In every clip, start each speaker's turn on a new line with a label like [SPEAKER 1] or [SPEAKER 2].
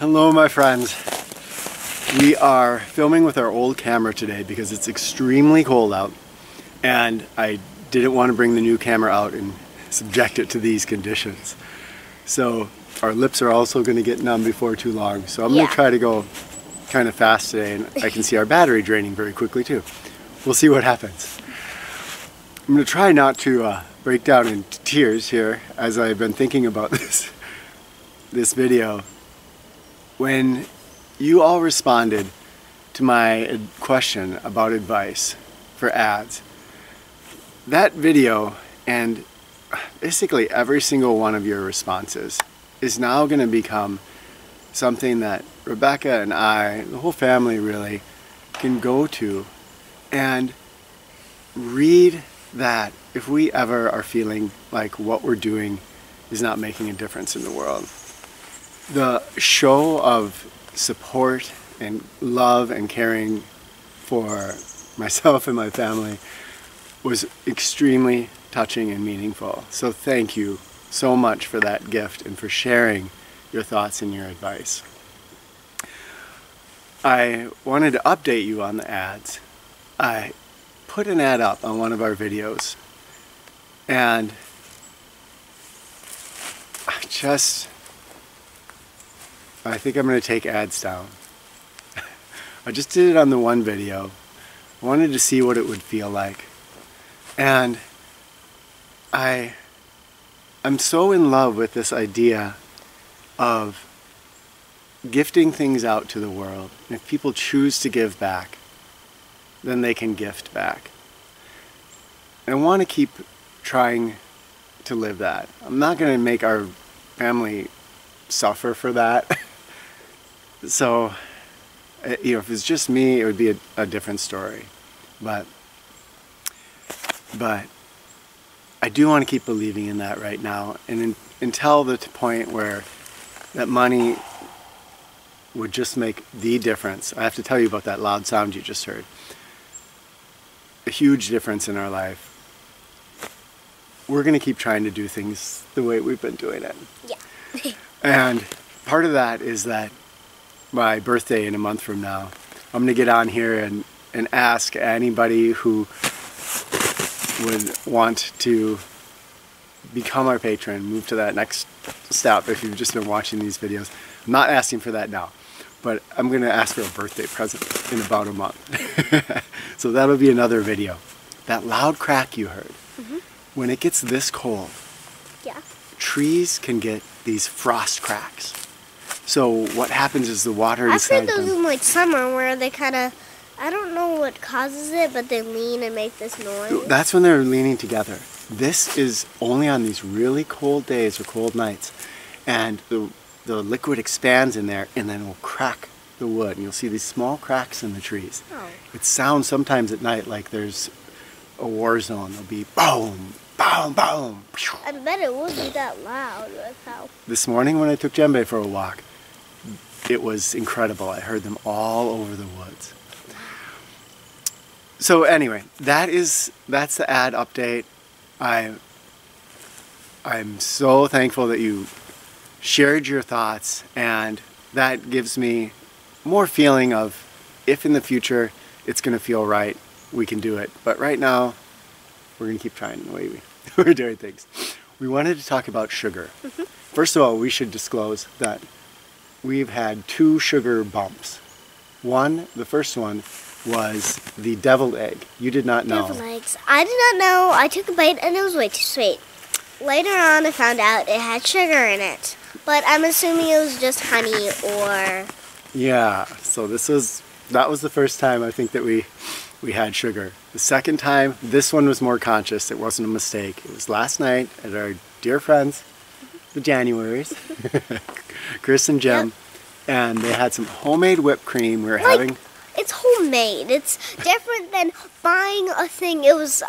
[SPEAKER 1] Hello my friends. We are filming with our old camera today because it's extremely cold out and I didn't want to bring the new camera out and subject it to these conditions. So our lips are also going to get numb before too long. So I'm going to try to go kind of fast today, and I can see our battery draining very quickly too. We'll see what happens. I'm going to try not to break down in tears here as I've been thinking about this video. When you all responded to my question about advice for ads, that video and basically every single one of your responses is now going to become something that Rebecca and I, the whole family really, can go to and read that if we ever are feeling like what we're doing is not making a difference in the world. The show of support and love and caring for myself and my family was extremely touching and meaningful. So thank you so much for that gift and for sharing your thoughts and your advice. I wanted to update you on the ads. I put an ad up on one of our videos and I think I'm going to take ads down. I just did it on the one video. I wanted to see what it would feel like. And I'm so in love with this idea of gifting things out to the world. And if people choose to give back, then they can gift back. And I want to keep trying to live that. I'm not going to make our family suffer for that. So, you know, if it's just me, it would be a different story. But I do want to keep believing in that right now, and until the point where that money would just make the difference. I have to tell you about that loud sound you just heard. A huge difference in our life. We're going to keep trying to do things the way we've been doing it.
[SPEAKER 2] Yeah.
[SPEAKER 1] And part of that is that my birthday in a month from now, I'm going to get on here and ask anybody who would want to become our patron, move to that next step if you've just been watching these videos. I'm not asking for that now, but I'm going to ask for a birthday present in about a month. So that'll be another video. That loud crack you heard, when it gets this cold, trees can get these frost cracks. So what happens is the water inside them... I've heard
[SPEAKER 2] those in like summer where they kind of, I don't know what causes it, but they lean and make this noise.
[SPEAKER 1] That's when they're leaning together. This is only on these really cold days or cold nights. And the liquid expands in there and then will crack the wood. And you'll see these small cracks in the trees.
[SPEAKER 2] Oh.
[SPEAKER 1] It sounds sometimes at night like there's a war zone. There'll be boom, boom, boom.
[SPEAKER 2] I bet it would be that loud. That's how.
[SPEAKER 1] This morning when I took Djembe for a walk, it was incredible. I heard them all over the woods. So anyway, that's the ad update. I'm so thankful that you shared your thoughts, and that gives me more feeling of if in the future it's going to feel right, we can do it. But right now, we're going to keep trying the way we're doing things. We wanted to talk about sugar. First of all, we should disclose that we've had 2 sugar bumps. The first one was the deviled egg. You did not know.
[SPEAKER 2] Deviled eggs. I did not know. I took a bite and it was way too sweet. Later on, I found out it had sugar in it. But I'm assuming it was just honey or... Yeah,
[SPEAKER 1] so that was the first time I think that we had sugar. The second time, this one was more conscious. It wasn't a mistake. It was last night at our dear friends, the Januaries, Chris and Jim, and they had some homemade whipped cream. We were having...
[SPEAKER 2] It's homemade. It's different than buying a thing. It was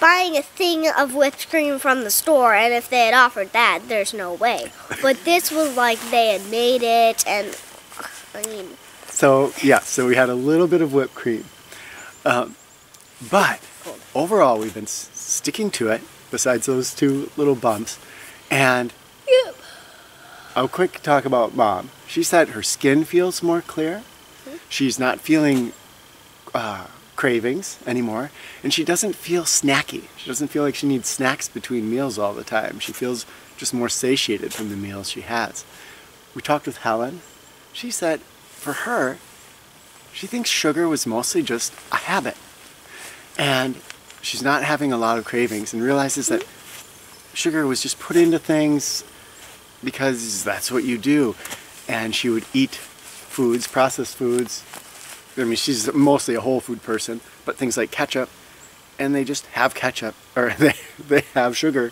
[SPEAKER 2] buying a thing of whipped cream from the store, and if they had offered that, there's no way. But this was like they had made it, and I mean...
[SPEAKER 1] So, yeah, so we had a little bit of whipped cream. But overall, we've been sticking to it, besides those 2 little bumps, and I'll quick talk about Mom. She said her skin feels more clear. She's not feeling cravings anymore, and she doesn't feel snacky. She doesn't feel like she needs snacks between meals all the time. She feels just more satiated from the meals she has. We talked with Helen. She said for her, she thinks sugar was mostly just a habit, and she's not having a lot of cravings, and realizes that sugar was just put into things because that's what you do. And she would eat foods, processed foods. I mean, she's mostly a whole food person, but things like ketchup, and they just have ketchup, or they have sugar.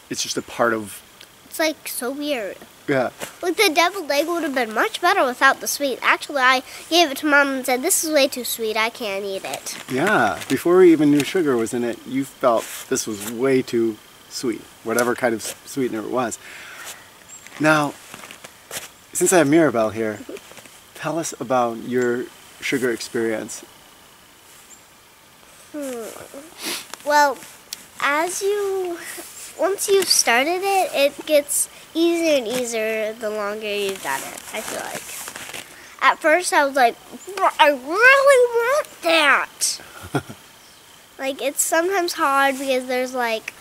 [SPEAKER 1] It's just a part of...
[SPEAKER 2] It's like so weird.
[SPEAKER 1] Yeah.
[SPEAKER 2] Like the deviled egg would have been much better without the sweet. Actually, I gave it to Mom and said, this is way too sweet, I can't eat it.
[SPEAKER 1] Yeah, before we even knew sugar was in it, you felt this was way too sweet, whatever kind of sweetener it was. Now, since I have Mirabelle here, tell us about your sugar experience.
[SPEAKER 2] Well, once you've started it, it gets easier and easier the longer you've done it, I feel like. At first I was like, I really want that! Like, it's sometimes hard because there's like,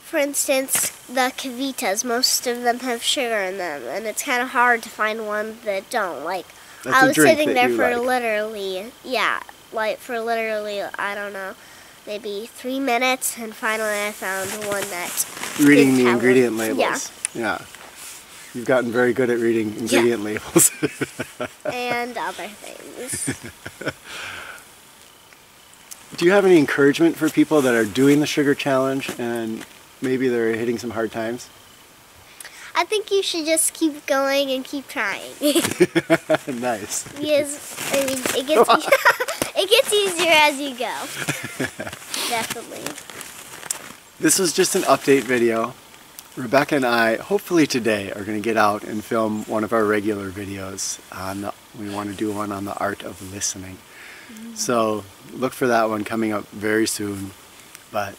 [SPEAKER 2] for instance, the Cavitas, most of them have sugar in them, and it's kind of hard to find ones that don't. Like,
[SPEAKER 1] That's
[SPEAKER 2] I was sitting there for
[SPEAKER 1] like.
[SPEAKER 2] literally, I don't know, maybe 3 minutes, and finally I found one that
[SPEAKER 1] Reading the
[SPEAKER 2] didn't have
[SPEAKER 1] ingredient
[SPEAKER 2] one.
[SPEAKER 1] labels. Yeah. You've gotten very good at reading ingredient labels.
[SPEAKER 2] And other things.
[SPEAKER 1] Do you have any encouragement for people that are doing the sugar challenge and maybe they're hitting some hard times?
[SPEAKER 2] I think you should just keep going and keep trying.
[SPEAKER 1] Nice.
[SPEAKER 2] Because, I mean, it gets, it gets easier as you go. Definitely.
[SPEAKER 1] This was just an update video. Rebecca and I, hopefully today, are going to get out and film one of our regular videos. We want to do one on the art of listening. So look for that one coming up very soon. But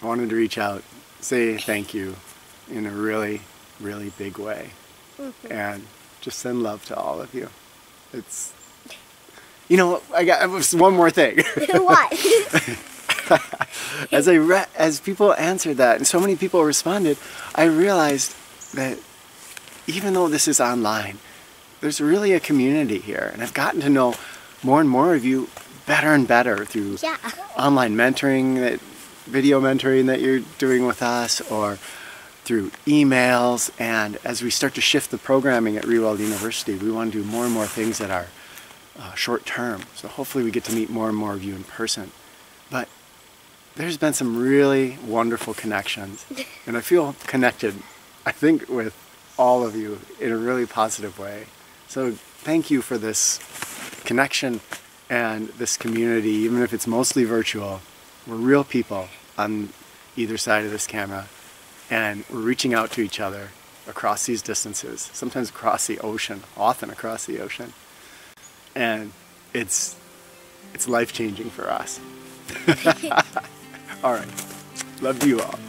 [SPEAKER 1] I wanted to reach out, say thank you in a really, really big way. And just send love to all of you. It's, you know, I got one more thing.
[SPEAKER 2] What?
[SPEAKER 1] As people answered that, and so many people responded, I realized that even though this is online, there's really a community here, and I've gotten to know more and more of you better and better through online mentoring, video mentoring that you're doing with us, or through emails. And as we start to shift the programming at Rewald University, we want to do more and more things that are short term. So hopefully we get to meet more and more of you in person. But there's been some really wonderful connections, and I feel connected, I think, with all of you in a really positive way. So thank you for this connection and this community, even if it's mostly virtual. We're real people on either side of this camera, and we're reaching out to each other across these distances, sometimes across the ocean, often across the ocean. And it's life-changing for us. All right. Love you all.